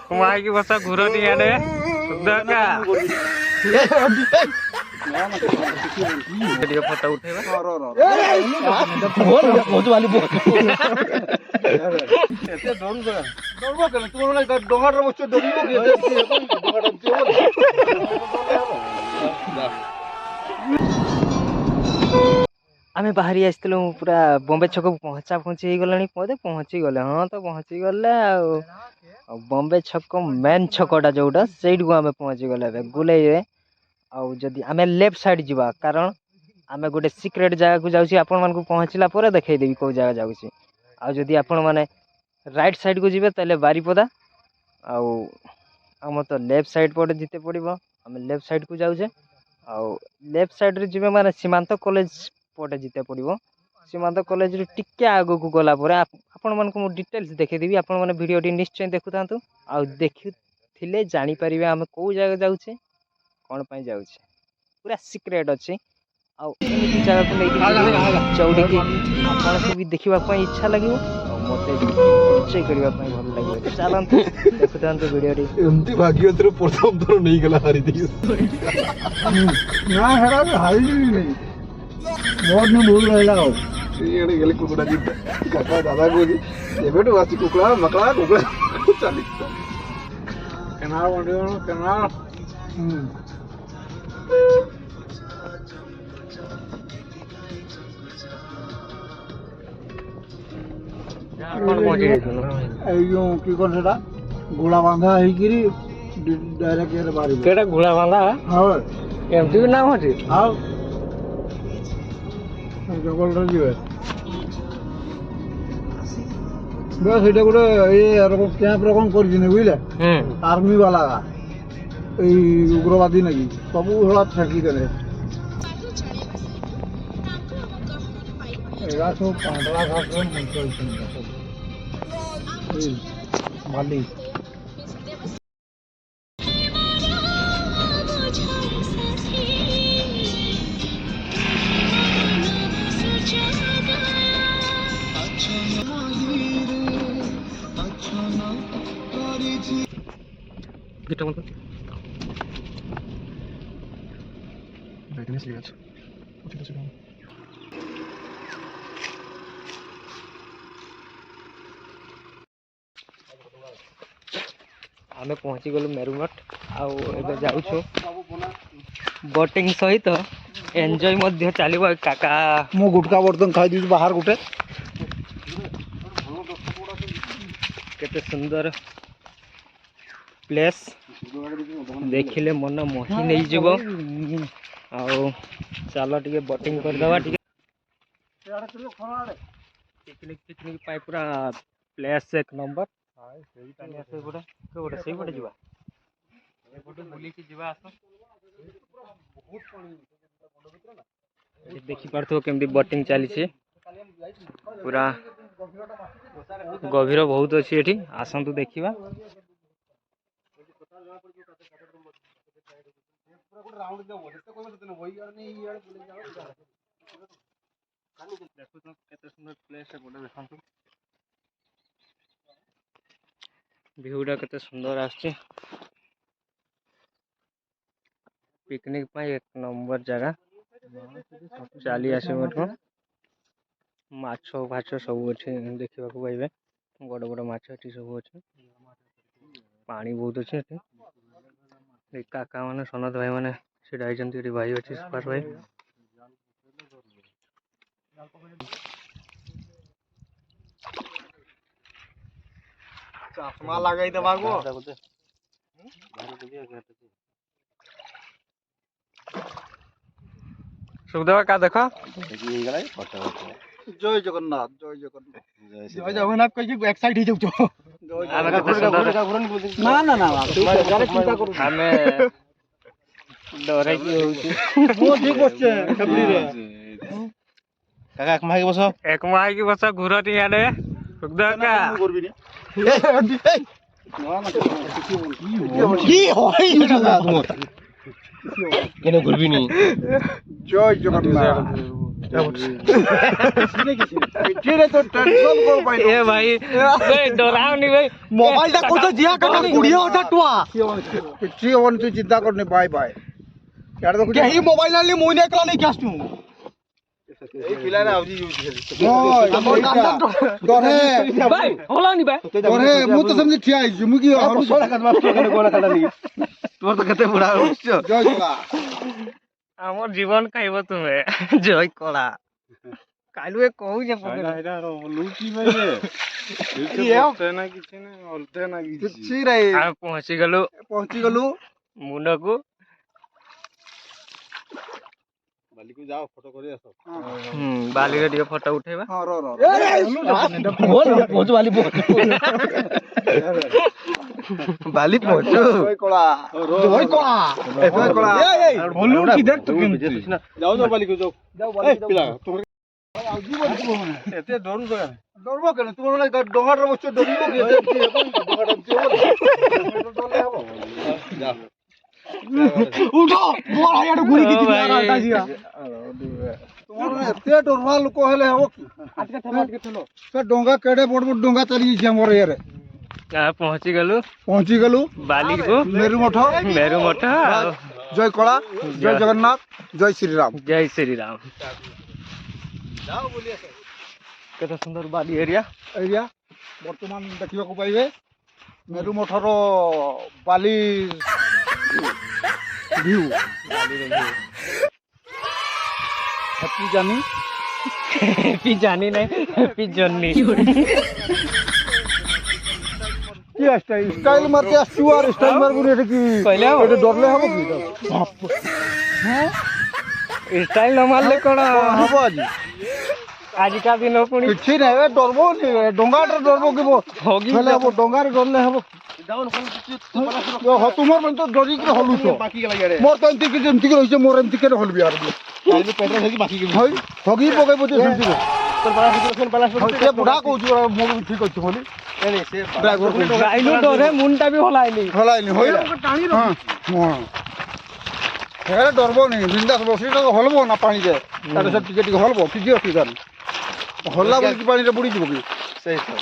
Kumai ki basa guru ni ada. Sudah ka? Video foto uठेगा. बोल बहुत वाली बोल. ऐसे डोन कर तुम लोग डोंगर रो बच्चे डोंगो के डोंगर आमे बाहरी आइतलु पूरा बॉम्बे छक पहुंचा पहुंची गलानी पदे पहुंची गले हां तो पहुंची गले आ बॉम्बे छक मेन छकटा जोटा सेइड को आमे पहुंची गले बे गुले आ जदी आमे लेफ्ट साइड जीवा कारण आमे गोटे सीक्रेट जगह को जाउची आपण मन को पहुंचला परे देखै देबी को जगह जाउची आ जदी आपण माने राइट साइड को जीवे तले बारीपदा आ हम तो लेफ्ट साइड पड़े जीते पड़िबो आमे लेफ्ट साइड को जाउचे आ लेफ्ट साइड रे जीवे माने सीमांत कॉलेज पटे जीते पड़ो सीमांत कॉलेज रे टिके आगो को गला परे आपण मन को डिटेल्स देखै देबी आपण माने वीडियो टी निश्चय देखु तांतु आ देखिथिले जानि परिबे हम को जगह जाउचे कोन पई जाउचे पूरा सीक्रेट अछि आ एमिति जगह को लेके चौड़ी की आपण से भी देखिबा पई इच्छा लागिवो आ मते एन्जॉय करबा पई भल लागिवो चलन देखु तांतु वीडियो टी एमती भाग्यवंतर प्रथम थर नहीं गला हारी दी ना हेरा हारी नहीं बहुत में बोल रहला हो ये गेले कुकुड़ा जी काका दादा को जी एबेटो वासी कुकुड़ा मकड़ा कुकुड़ा चली केनाल वंडे केनाल कौन पहुंची एयो की कोन सेटा गोला बांधा है गिरी डायरेक्ट ये बारी केड़ा घोड़ा बांधा हां एमटी भी नाम होची हां जंगल रे जीवे बस এটা করে এই এরকম ক্যাম্প রকম করছি না বুঝলে আর্মি वाला এই উগ্রবাদী নাকি সব হলা ঠেকি দেলে এরা সব পাঁডলা ঘাটে মন করছেন মালি গিটা মত ব্রাইটনেস লিয়ে আছে ওটা ছিল आमे पहुंची गलु मेरुमठ आ एबे जाउछु बोटिंग सहित एन्जॉय मध्ये चलिबो काका मो गुटका बर्तन खाई दी बाहर गुटे केते सुंदर प्लेस देखिले मन मोहि नै जीवो आ चलो टिके बोटिंग कर दवा टिके पिकनिक पिकनिक पाई पूरा प्लेस एक नंबर हाय सेही तानी आसे गोटे गोटे सेही गोटे जीवा ए गोटे बुली की जीवा आसो बहुत पानी देखि पारथो केमदी बोटिंग चली छे पूरा गभीर बहुत अच्छी एठी आसंतु देखिबा देखो तो केते सुंदर प्लेस है गोटे देखंतु व्यूटा केते सुंदर आछे पिकनिक पाई एक नंबर जगह चली आसे मठो माछो भाछो सब अच्छे देखा पाइबे बड़ बड़ माछ अच्छी सब अच्छे पानी बहुत अच्छे काका माने सनत भाई माने सीधा होती भाई अच्छे सुभाष भाई चश्मा लगाई दबागो सुखदेव का देखो जय जगन्नाथ जय जगन्नाथ जय जगन्नाथ कहि बैक साइड ही जाउ तो ना ना ना डायरेक्ट चिंता करू हमें डरे की होउची वो ठीक बच्चे छपड़ी रे काका एक माही की बस घुरटी आने सुखदेव का करबी ने की होई केने घुरबी नी जय जगन्नाथ ଏଠିରେ ତ ଟେନସନ କଣ ପାଇଁ ए भाई बे डरावनी भाई মোবাইলটা কত জিয়া কাটা 20000 টাকা କିଛି ହବନି ତୁ ଚିନ୍ତା କରନି ବାଏ ବାଏ ଇଆଡ଼େ ଦେଖୁଛୁ କେହି ମୋବାଇଲ ଆଣିଲି ମୁଇ ନେଇ କଲା ନେଇ ଆସଛୁ ଏଇ ପିଲାଟା ଆଉଜି ଡରେ भाई होलानी भाई ଡରେ ମୁଁ ତ ସେମିତି ଠିଆ ହେଇଛି ମୁଁ କି তোর তো কেতে বুড়া হচ্ছ ଜୟ ଜଗା हमर जीवन खाइबो तुमे জয় কলা কালু এ কହୁছে କିଛି ନାହିଁ आ पहुंची गलु ପହଞ୍ଚି ଗଲୁ मुंडकु बाली रे ଟିକେ ଫଟୋ ଉଠେଇବା ହଁ ର পৌঁছ বালি পৌঁছ বালি পৌঁছ ଜୟ କଳା জয় কলা ଜୟ কଳା হলু কি দেখ তো কেমতি ଏତେ ଡରୁଛ ଡରବ କେন ତୁମ ଡଙ୍ଗାରେ ବସିଛ ଡରିବ କି উঠো বড় আইয়াটা ঘুরি কি দিলা কাটা জিয়া ତୁମର ଏତେ ଡରୁଆ ଲୋକ ହେଲେ ହବ କି ସେ ଡଙ୍ଗା କେଡେ ବଡ ବଡ ଡଙ୍ଗା ଚାଲି ଯାଇଛି ଆମର ଇଏରେ आ पहुंची गलु ପହଞ୍ଚି ଗଲୁ बाली को ମେରୁ ମଠ मेरू मठ ଜୟ କଳା ଜୟ ଜଗନ୍ନାଥ ଜୟ ଶ୍ରୀରାମ जय श्री राम কেতে সুন্দর বালি এরিয়া ଏରିଆ ବର୍ତ୍ତମାନ ଦେଖିବାକୁ ପାଇବେ ମେରୁ ମଠର ବାଲି ଭିଉ ହାତୀ ଜାନି हैप्पी जानी नहीं हैप्पी जर्नी কি স্টাইল মারতে আসছু আর স্টাইল মারবো এটা কি কইলে হব? এটা ডরলে হব কি स्टाइल न मारले कोन হব আজ आज का दिन पुणी କିଛି ନାହିଁ ଏ ଡରବ ନି ଡଙ୍ଗାରେ ଡରବ କି होगी ହେଲେ ହବ ଡଙ୍ଗାରେ ଡରଲେ ହବ ହଁ ତୁମର ମାନେ ତ ଡରିକି ହଲୁଛ ମୋର ତ ଏମିତି କିଛି ଏମିତି ରହିছে ମୋର ଏମିତି କେବେ ହଲବି ଆର ହଗି ପକେଇବ ଯେ ସେମିତି ସେ ବୁଢା କହୁଛୁ ମୋ ବି ଠିକ ଅଛି ବୋଲି ଡ୍ରାଇଭର आइनु डरे मुंडा भी हलाइनी ହଲାଇନି ହଇଲା ହଁ ହଁ ହେଲେ ଡରବ ନି ବିନ୍ଦାସ ବସି ତ ହଲବ ନା ପାଣିରେ ତାର ସେ ଟିକେ ଟିକେ ହଲବ କିଛି ଅସୁବିଧା ନାହିଁ ହଲା ବୋଲିକି ପାଣିରେ ବୁଡ଼ିଯିବ କି সেই তো